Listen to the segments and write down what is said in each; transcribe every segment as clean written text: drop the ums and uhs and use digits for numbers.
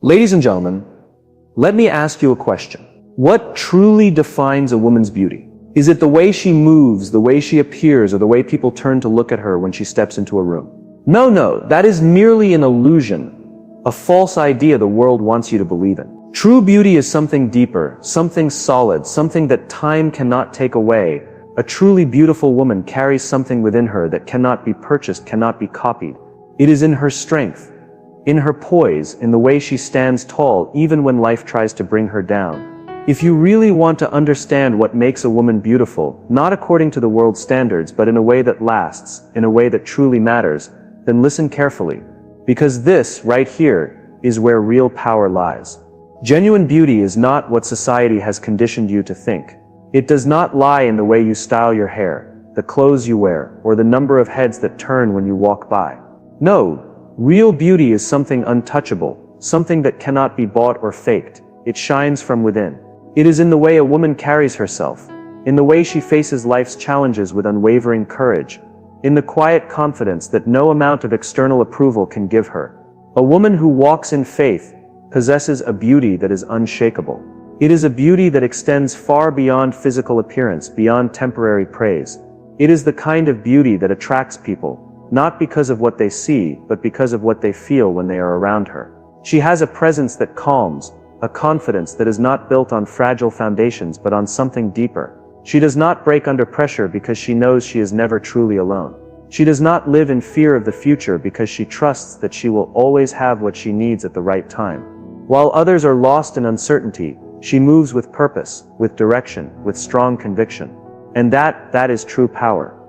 Ladies and gentlemen, let me ask you a question. What truly defines a woman's beauty? Is it the way she moves, the way she appears, or the way people turn to look at her when she steps into a room? No, that is merely an illusion, a false idea the world wants you to believe in. True beauty is something deeper, something solid, something that time cannot take away. A truly beautiful woman carries something within her that cannot be purchased, cannot be copied. It is in her strength, in her poise, in the way she stands tall even when life tries to bring her down. If you really want to understand what makes a woman beautiful, not according to the world's standards, but in a way that lasts, in a way that truly matters, then listen carefully. Because this, right here, is where real power lies. Genuine beauty is not what society has conditioned you to think. It does not lie in the way you style your hair, the clothes you wear, or the number of heads that turn when you walk by. No, real beauty is something untouchable, something that cannot be bought or faked. It shines from within. It is in the way a woman carries herself, in the way she faces life's challenges with unwavering courage, in the quiet confidence that no amount of external approval can give her. A woman who walks in faith possesses a beauty that is unshakable. It is a beauty that extends far beyond physical appearance, beyond temporary praise. It is the kind of beauty that attracts people, not because of what they see, but because of what they feel when they are around her. She has a presence that calms, a confidence that is not built on fragile foundations but on something deeper. She does not break under pressure because she knows she is never truly alone. She does not live in fear of the future because she trusts that she will always have what she needs at the right time. While others are lost in uncertainty, she moves with purpose, with direction, with strong conviction. And that is true power.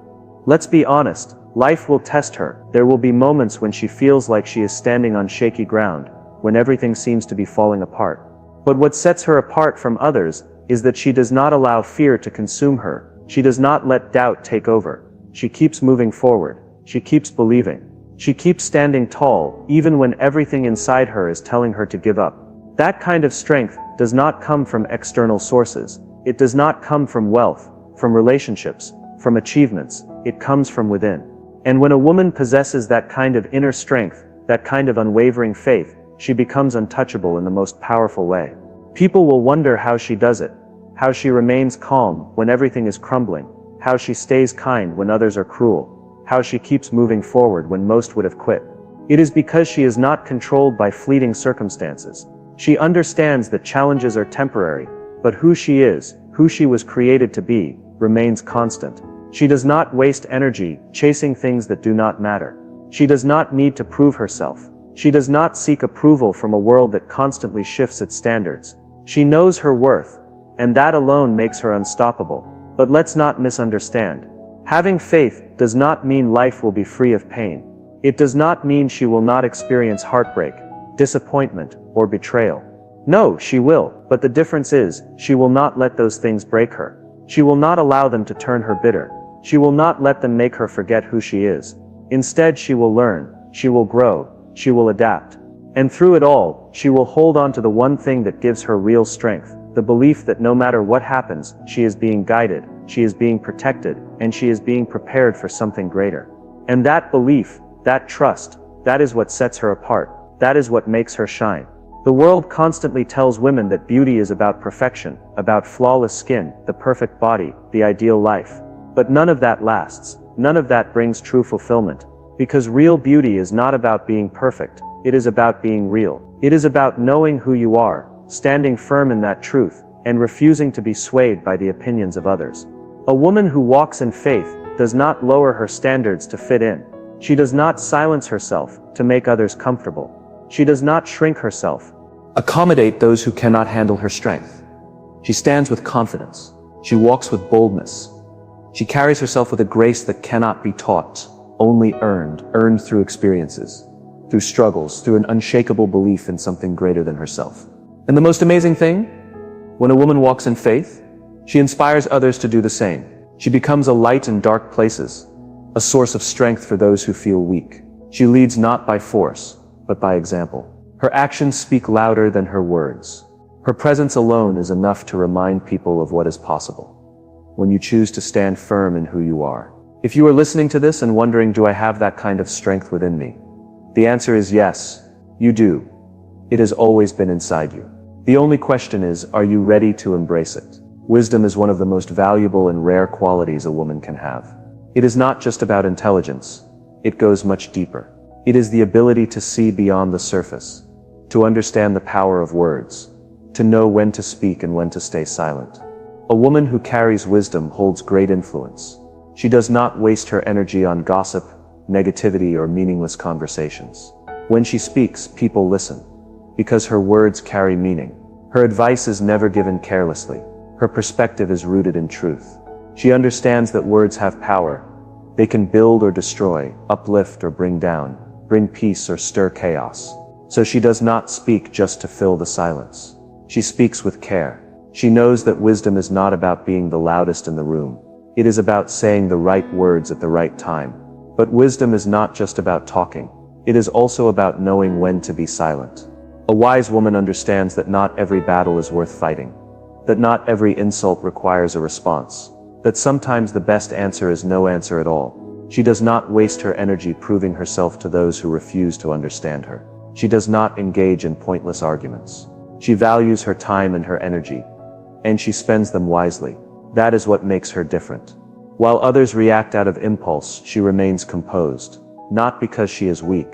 Let's be honest, life will test her. There will be moments when she feels like she is standing on shaky ground, when everything seems to be falling apart. But what sets her apart from others is that she does not allow fear to consume her. She does not let doubt take over. She keeps moving forward. She keeps believing. She keeps standing tall, even when everything inside her is telling her to give up. That kind of strength does not come from external sources. It does not come from wealth, from relationships, from achievements. It comes from within. And when a woman possesses that kind of inner strength, that kind of unwavering faith, she becomes untouchable in the most powerful way. People will wonder how she does it, how she remains calm when everything is crumbling, how she stays kind when others are cruel, how she keeps moving forward when most would have quit. It is because she is not controlled by fleeting circumstances. She understands that challenges are temporary, but who she is, who she was created to be, remains constant. She does not waste energy chasing things that do not matter. She does not need to prove herself. She does not seek approval from a world that constantly shifts its standards. She knows her worth, and that alone makes her unstoppable. But let's not misunderstand. Having faith does not mean life will be free of pain. It does not mean she will not experience heartbreak, disappointment, or betrayal. No, she will, but the difference is, she will not let those things break her. She will not allow them to turn her bitter. She will not let them make her forget who she is. Instead, she will learn, she will grow, she will adapt. And through it all, she will hold on to the one thing that gives her real strength, the belief that no matter what happens, she is being guided, she is being protected, and she is being prepared for something greater. And that belief, that trust, that is what sets her apart. That is what makes her shine. The world constantly tells women that beauty is about perfection, about flawless skin, the perfect body, the ideal life. But none of that lasts. None of that brings true fulfillment. Because real beauty is not about being perfect. It is about being real. It is about knowing who you are, standing firm in that truth, and refusing to be swayed by the opinions of others. A woman who walks in faith does not lower her standards to fit in. She does not silence herself to make others comfortable. She does not shrink herself, accommodate those who cannot handle her strength. She stands with confidence. She walks with boldness. She carries herself with a grace that cannot be taught, only earned through experiences, through struggles, through an unshakable belief in something greater than herself. And the most amazing thing, when a woman walks in faith, she inspires others to do the same. She becomes a light in dark places, a source of strength for those who feel weak. She leads not by force, but by example. Her actions speak louder than her words. Her presence alone is enough to remind people of what is possible. When you choose to stand firm in who you are. If you are listening to this and wondering, do I have that kind of strength within me? The answer is yes, you do. It has always been inside you. The only question is, are you ready to embrace it? Wisdom is one of the most valuable and rare qualities a woman can have. It is not just about intelligence. It goes much deeper. It is the ability to see beyond the surface, to understand the power of words, to know when to speak and when to stay silent. A woman who carries wisdom holds great influence. She does not waste her energy on gossip, negativity, or meaningless conversations. When she speaks, people listen, because her words carry meaning. Her advice is never given carelessly. Her perspective is rooted in truth. She understands that words have power. They can build or destroy, uplift or bring down, bring peace or stir chaos. So she does not speak just to fill the silence. She speaks with care. She knows that wisdom is not about being the loudest in the room. It is about saying the right words at the right time. But wisdom is not just about talking. It is also about knowing when to be silent. A wise woman understands that not every battle is worth fighting, that not every insult requires a response, that sometimes the best answer is no answer at all. She does not waste her energy proving herself to those who refuse to understand her. She does not engage in pointless arguments. She values her time and her energy, and she spends them wisely. That is what makes her different. While others react out of impulse, she remains composed, not because she is weak,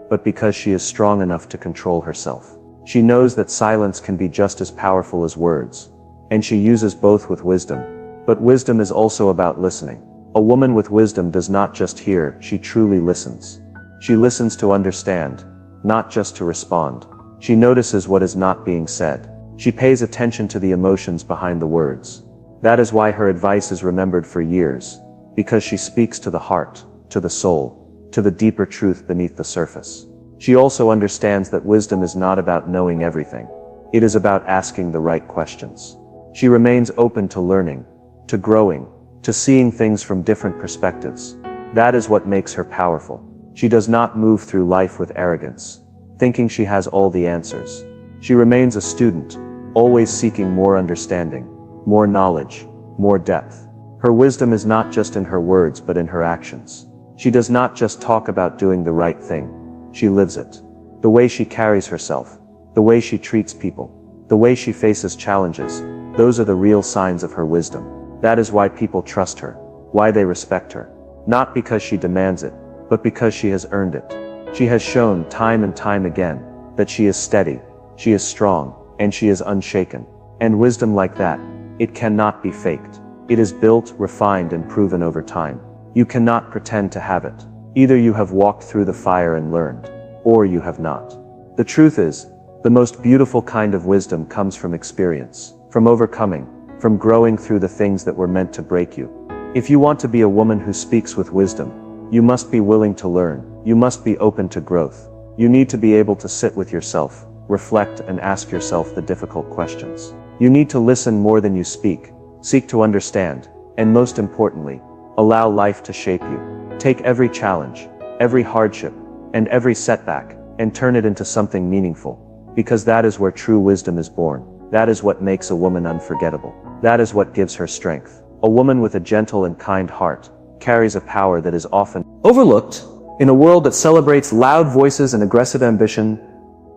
but because she is strong enough to control herself. She knows that silence can be just as powerful as words, and she uses both with wisdom. But wisdom is also about listening. A woman with wisdom does not just hear, she truly listens. She listens to understand, not just to respond. She notices what is not being said. She pays attention to the emotions behind the words. That is why her advice is remembered for years, because she speaks to the heart, to the soul, to the deeper truth beneath the surface. She also understands that wisdom is not about knowing everything. It is about asking the right questions. She remains open to learning, to growing, to seeing things from different perspectives. That is what makes her powerful. She does not move through life with arrogance, thinking she has all the answers. She remains a student, always seeking more understanding, more knowledge, more depth. Her wisdom is not just in her words but in her actions. She does not just talk about doing the right thing, she lives it. The way she carries herself, the way she treats people, the way she faces challenges, those are the real signs of her wisdom. That is why people trust her, why they respect her. Not because she demands it, but because she has earned it. She has shown time and time again that she is steady, she is strong, and she is unshaken. And wisdom like that, it cannot be faked. It is built, refined, and proven over time. You cannot pretend to have it. Either you have walked through the fire and learned, or you have not. The truth is, the most beautiful kind of wisdom comes from experience, from overcoming, from growing through the things that were meant to break you. If you want to be a woman who speaks with wisdom, you must be willing to learn. You must be open to growth. You need to be able to sit with yourself, reflect, and ask yourself the difficult questions. You need to listen more than you speak, seek to understand, and most importantly, allow life to shape you. Take every challenge, every hardship, and every setback, and turn it into something meaningful. Because that is where true wisdom is born. That is what makes a woman unforgettable. That is what gives her strength. A woman with a gentle and kind heart carries a power that is often overlooked. In a world that celebrates loud voices and aggressive ambition,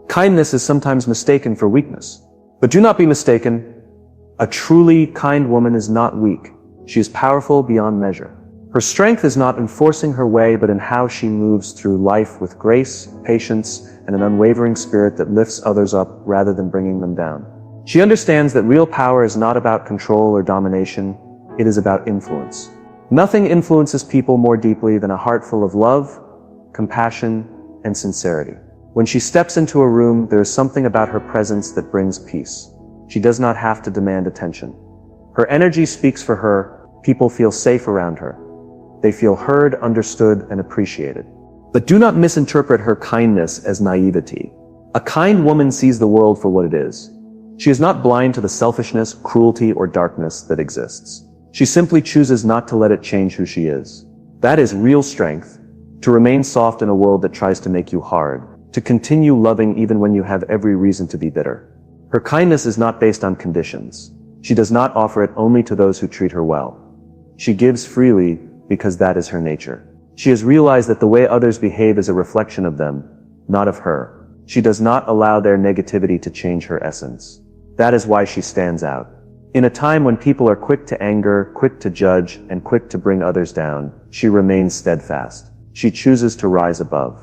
kindness is sometimes mistaken for weakness. But do not be mistaken. A truly kind woman is not weak. She is powerful beyond measure. Her strength is not in forcing her way, but in how she moves through life with grace, patience, and an unwavering spirit that lifts others up rather than bringing them down. She understands that real power is not about control or domination. It is about influence. Nothing influences people more deeply than a heart full of love, compassion, and sincerity. When she steps into a room, there is something about her presence that brings peace. She does not have to demand attention. Her energy speaks for her. People feel safe around her. They feel heard, understood, and appreciated. But do not misinterpret her kindness as naivety. A kind woman sees the world for what it is. She is not blind to the selfishness, cruelty, or darkness that exists. She simply chooses not to let it change who she is. That is real strength, to remain soft in a world that tries to make you hard, to continue loving even when you have every reason to be bitter. Her kindness is not based on conditions. She does not offer it only to those who treat her well. She gives freely because that is her nature. She has realized that the way others behave is a reflection of them, not of her. She does not allow their negativity to change her essence. That is why she stands out. In a time when people are quick to anger, quick to judge, and quick to bring others down, she remains steadfast. She chooses to rise above.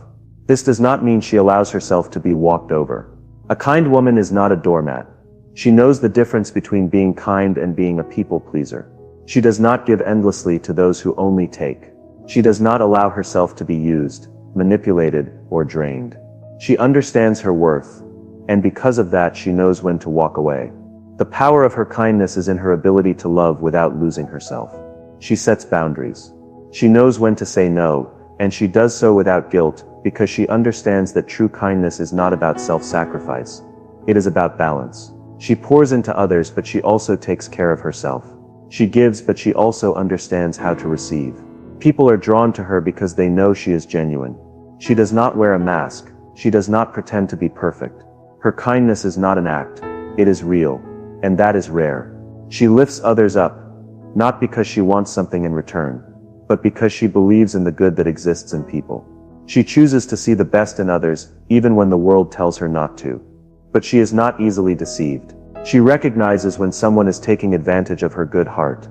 This does not mean she allows herself to be walked over. A kind woman is not a doormat. She knows the difference between being kind and being a people pleaser. She does not give endlessly to those who only take. She does not allow herself to be used, manipulated, or drained. She understands her worth, and because of that she knows when to walk away. The power of her kindness is in her ability to love without losing herself. She sets boundaries. She knows when to say no, and she does so without guilt, because she understands that true kindness is not about self-sacrifice. It is about balance. She pours into others, but she also takes care of herself. She gives, but she also understands how to receive. People are drawn to her because they know she is genuine. She does not wear a mask. She does not pretend to be perfect. Her kindness is not an act. It is real. And that is rare. She lifts others up, not because she wants something in return, but because she believes in the good that exists in people. She chooses to see the best in others, even when the world tells her not to. But she is not easily deceived. She recognizes when someone is taking advantage of her good heart.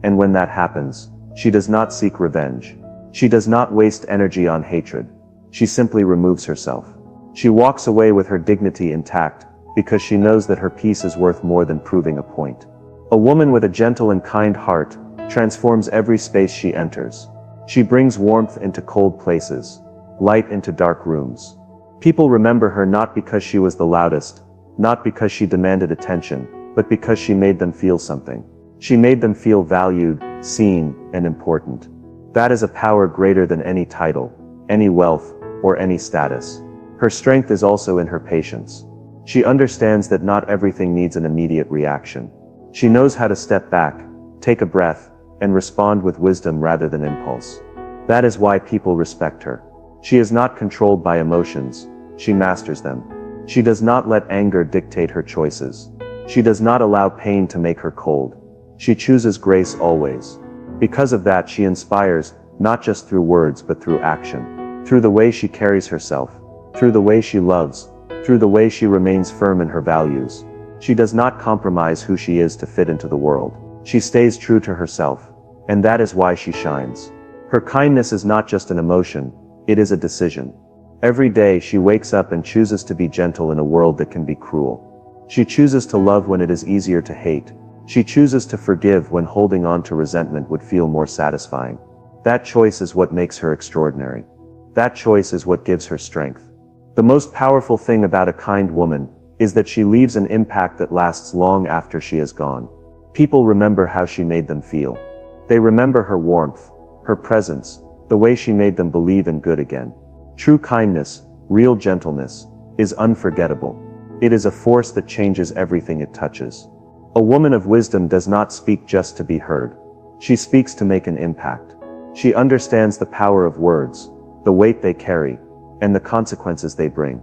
And when that happens, she does not seek revenge. She does not waste energy on hatred. She simply removes herself. She walks away with her dignity intact, because she knows that her peace is worth more than proving a point. A woman with a gentle and kind heart transforms every space she enters. She brings warmth into cold places, light into dark rooms. People remember her not because she was the loudest, not because she demanded attention, but because she made them feel something. She made them feel valued, seen, and important. That is a power greater than any title, any wealth, or any status. Her strength is also in her patience. She understands that not everything needs an immediate reaction. She knows how to step back, take a breath, and respond with wisdom rather than impulse. That is why people respect her. She is not controlled by emotions. She masters them. She does not let anger dictate her choices. She does not allow pain to make her cold. She chooses grace always. Because of that, she inspires, not just through words but through action. Through the way she carries herself. Through the way she loves. Through the way she remains firm in her values. She does not compromise who she is to fit into the world. She stays true to herself. And that is why she shines. Her kindness is not just an emotion, it is a decision. Every day she wakes up and chooses to be gentle in a world that can be cruel. She chooses to love when it is easier to hate. She chooses to forgive when holding on to resentment would feel more satisfying. That choice is what makes her extraordinary. That choice is what gives her strength. The most powerful thing about a kind woman is that she leaves an impact that lasts long after she is gone. People remember how she made them feel. They remember her warmth, her presence, the way she made them believe in good again. True kindness, real gentleness, is unforgettable. It is a force that changes everything it touches. A woman of wisdom does not speak just to be heard. She speaks to make an impact. She understands the power of words, the weight they carry, and the consequences they bring.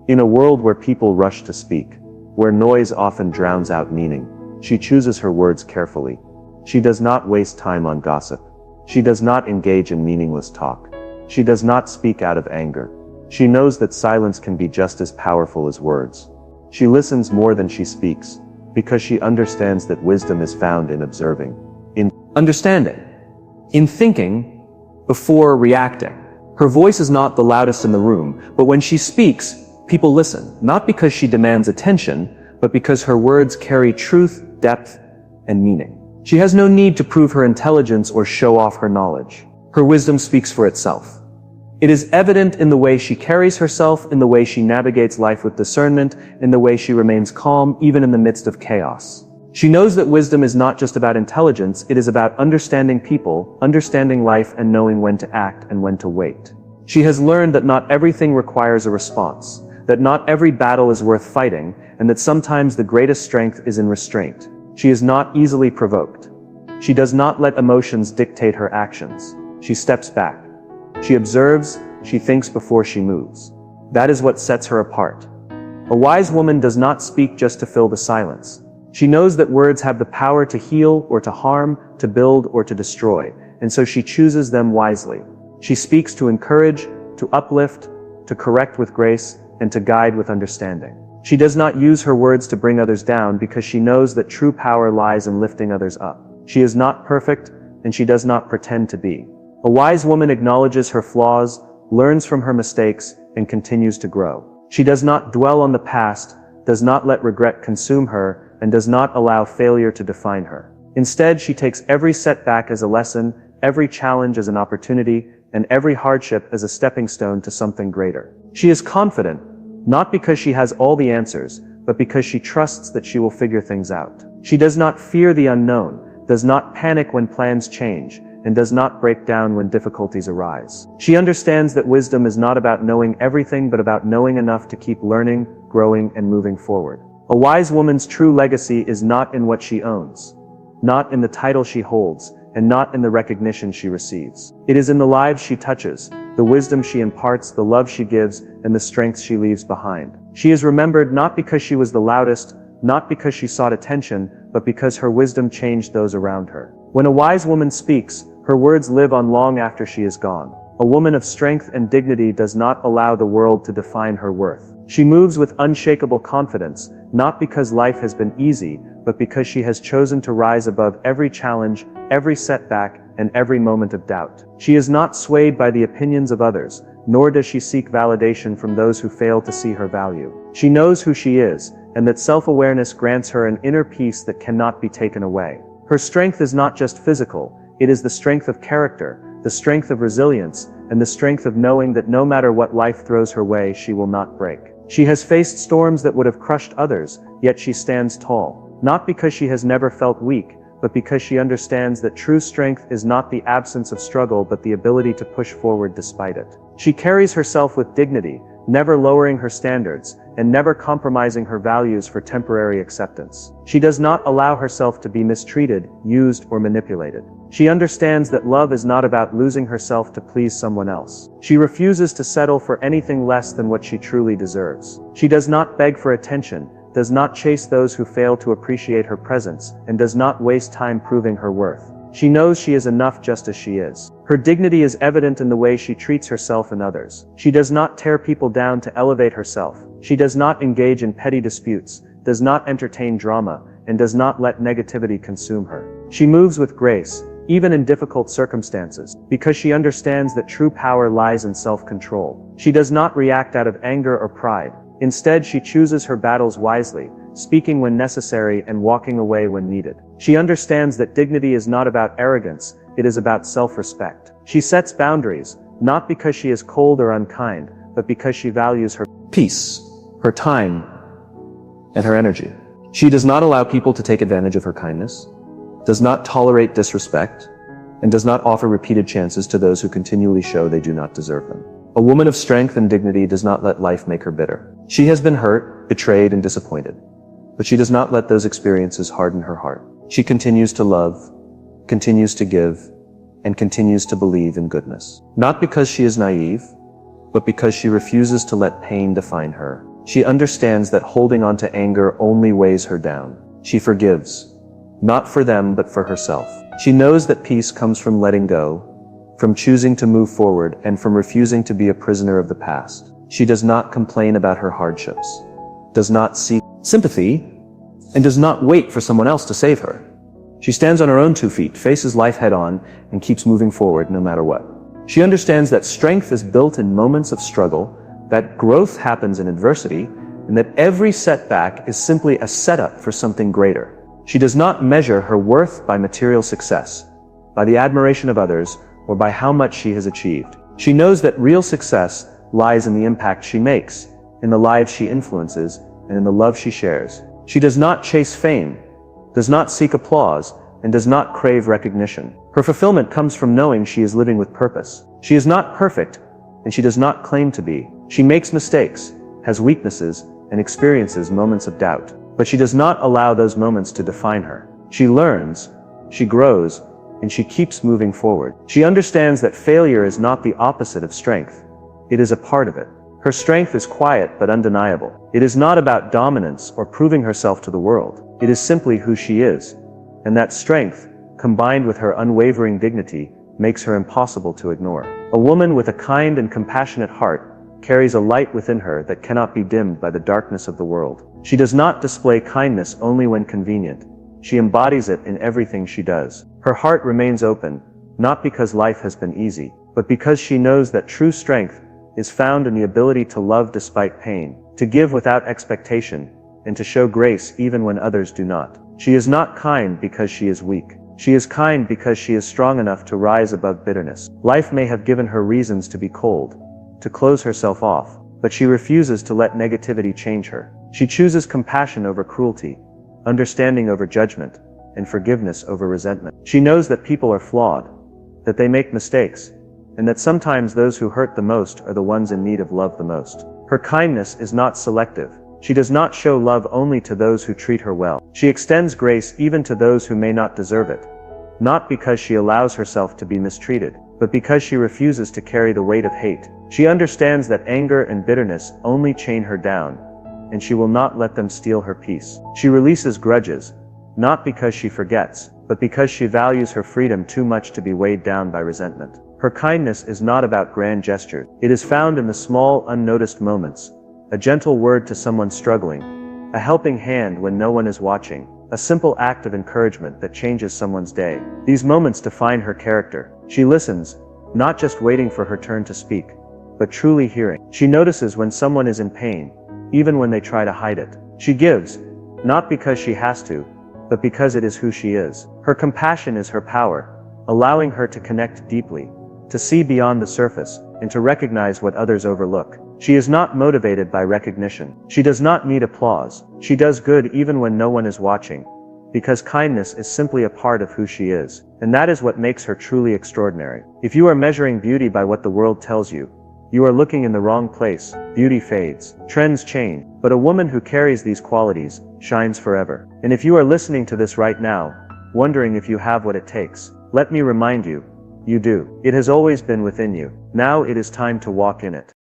In a world where people rush to speak, where noise often drowns out meaning, she chooses her words carefully. She does not waste time on gossip. She does not engage in meaningless talk. She does not speak out of anger. She knows that silence can be just as powerful as words. She listens more than she speaks, because she understands that wisdom is found in observing, in understanding, in thinking before reacting. Her voice is not the loudest in the room, but when she speaks, people listen, not because she demands attention, but because her words carry truth, depth, and meaning. She has no need to prove her intelligence or show off her knowledge. Her wisdom speaks for itself. It is evident in the way she carries herself, in the way she navigates life with discernment, in the way she remains calm even in the midst of chaos. She knows that wisdom is not just about intelligence, it is about understanding people, understanding life, and knowing when to act and when to wait. She has learned that not everything requires a response, that not every battle is worth fighting, and that sometimes the greatest strength is in restraint. She is not easily provoked. She does not let emotions dictate her actions. She steps back. She observes, she thinks before she moves. That is what sets her apart. A wise woman does not speak just to fill the silence. She knows that words have the power to heal or to harm, to build or to destroy, and so she chooses them wisely. She speaks to encourage, to uplift, to correct with grace, and to guide with understanding. She does not use her words to bring others down because she knows that true power lies in lifting others up. She is not perfect, and she does not pretend to be. A wise woman acknowledges her flaws, learns from her mistakes, and continues to grow. She does not dwell on the past, does not let regret consume her, and does not allow failure to define her. Instead, she takes every setback as a lesson, every challenge as an opportunity, and every hardship as a stepping stone to something greater. She is confident, not because she has all the answers, but because she trusts that she will figure things out. She does not fear the unknown, does not panic when plans change, and does not break down when difficulties arise. She understands that wisdom is not about knowing everything but about knowing enough to keep learning, growing, and moving forward. A wise woman's true legacy is not in what she owns, not in the title she holds, and not in the recognition she receives. It is in the lives she touches, the wisdom she imparts, the love she gives, and the strength she leaves behind. She is remembered not because she was the loudest, not because she sought attention, but because her wisdom changed those around her. When a wise woman speaks, her words live on long after she is gone. A woman of strength and dignity does not allow the world to define her worth. She moves with unshakable confidence, not because life has been easy, but because she has chosen to rise above every challenge, every setback, and every moment of doubt. She is not swayed by the opinions of others, nor does she seek validation from those who fail to see her value. She knows who she is, and that self-awareness grants her an inner peace that cannot be taken away. Her strength is not just physical, it is the strength of character, the strength of resilience, and the strength of knowing that no matter what life throws her way, she will not break. She has faced storms that would have crushed others, yet she stands tall, not because she has never felt weak, but because she understands that true strength is not the absence of struggle but the ability to push forward despite it. She carries herself with dignity, never lowering her standards, and never compromising her values for temporary acceptance. She does not allow herself to be mistreated, used, or manipulated. She understands that love is not about losing herself to please someone else. She refuses to settle for anything less than what she truly deserves. She does not beg for attention, does not chase those who fail to appreciate her presence, and does not waste time proving her worth. She knows she is enough just as she is. Her dignity is evident in the way she treats herself and others. She does not tear people down to elevate herself. She does not engage in petty disputes, does not entertain drama, and does not let negativity consume her. She moves with grace, even in difficult circumstances, because she understands that true power lies in self-control. She does not react out of anger or pride. Instead, she chooses her battles wisely, speaking when necessary and walking away when needed. She understands that dignity is not about arrogance, it is about self-respect. She sets boundaries, not because she is cold or unkind, but because she values her peace, her time, and her energy. She does not allow people to take advantage of her kindness, does not tolerate disrespect, and does not offer repeated chances to those who continually show they do not deserve them. A woman of strength and dignity does not let life make her bitter. She has been hurt, betrayed, and disappointed, but she does not let those experiences harden her heart. She continues to love, continues to give, and continues to believe in goodness. Not because she is naive, but because she refuses to let pain define her. She understands that holding on to anger only weighs her down. She forgives, not for them but for herself. She knows that peace comes from letting go, from choosing to move forward, and from refusing to be a prisoner of the past. She does not complain about her hardships, does not seek sympathy, and does not wait for someone else to save her. She stands on her own 2 feet, faces life head-on, and keeps moving forward no matter what. She understands that strength is built in moments of struggle, that growth happens in adversity, and that every setback is simply a setup for something greater. She does not measure her worth by material success, by the admiration of others, or by how much she has achieved. She knows that real success lies in the impact she makes, in the lives she influences, and in the love she shares. She does not chase fame, does not seek applause, and does not crave recognition. Her fulfillment comes from knowing she is living with purpose. She is not perfect, and she does not claim to be. She makes mistakes, has weaknesses, and experiences moments of doubt. But she does not allow those moments to define her. She learns, she grows, and she keeps moving forward. She understands that failure is not the opposite of strength. It is a part of it. Her strength is quiet but undeniable. It is not about dominance or proving herself to the world. It is simply who she is. And that strength, combined with her unwavering dignity, makes her impossible to ignore. A woman with a kind and compassionate heart carries a light within her that cannot be dimmed by the darkness of the world. She does not display kindness only when convenient. She embodies it in everything she does. Her heart remains open, not because life has been easy, but because she knows that true strength is found in the ability to love despite pain, to give without expectation, and to show grace even when others do not. She is not kind because she is weak. She is kind because she is strong enough to rise above bitterness. Life may have given her reasons to be cold, to close herself off, but she refuses to let negativity change her. She chooses compassion over cruelty, understanding over judgment, and forgiveness over resentment. She knows that people are flawed, that they make mistakes, and that sometimes those who hurt the most are the ones in need of love the most. Her kindness is not selective. She does not show love only to those who treat her well. She extends grace even to those who may not deserve it, not because she allows herself to be mistreated, but because she refuses to carry the weight of hate. She understands that anger and bitterness only chain her down, and she will not let them steal her peace. She releases grudges, not because she forgets, but because she values her freedom too much to be weighed down by resentment. Her kindness is not about grand gestures. It is found in the small, unnoticed moments. A gentle word to someone struggling, a helping hand when no one is watching, a simple act of encouragement that changes someone's day. These moments define her character. She listens, not just waiting for her turn to speak, but truly hearing. She notices when someone is in pain, even when they try to hide it. She gives, not because she has to, but because it is who she is. Her compassion is her power, allowing her to connect deeply, to see beyond the surface, and to recognize what others overlook. She is not motivated by recognition. She does not need applause. She does good even when no one is watching, because kindness is simply a part of who she is. And that is what makes her truly extraordinary. If you are measuring beauty by what the world tells you, you are looking in the wrong place. Beauty fades. Trends change. But a woman who carries these qualities shines forever. And if you are listening to this right now, wondering if you have what it takes, let me remind you, you do. It has always been within you. Now it is time to walk in it.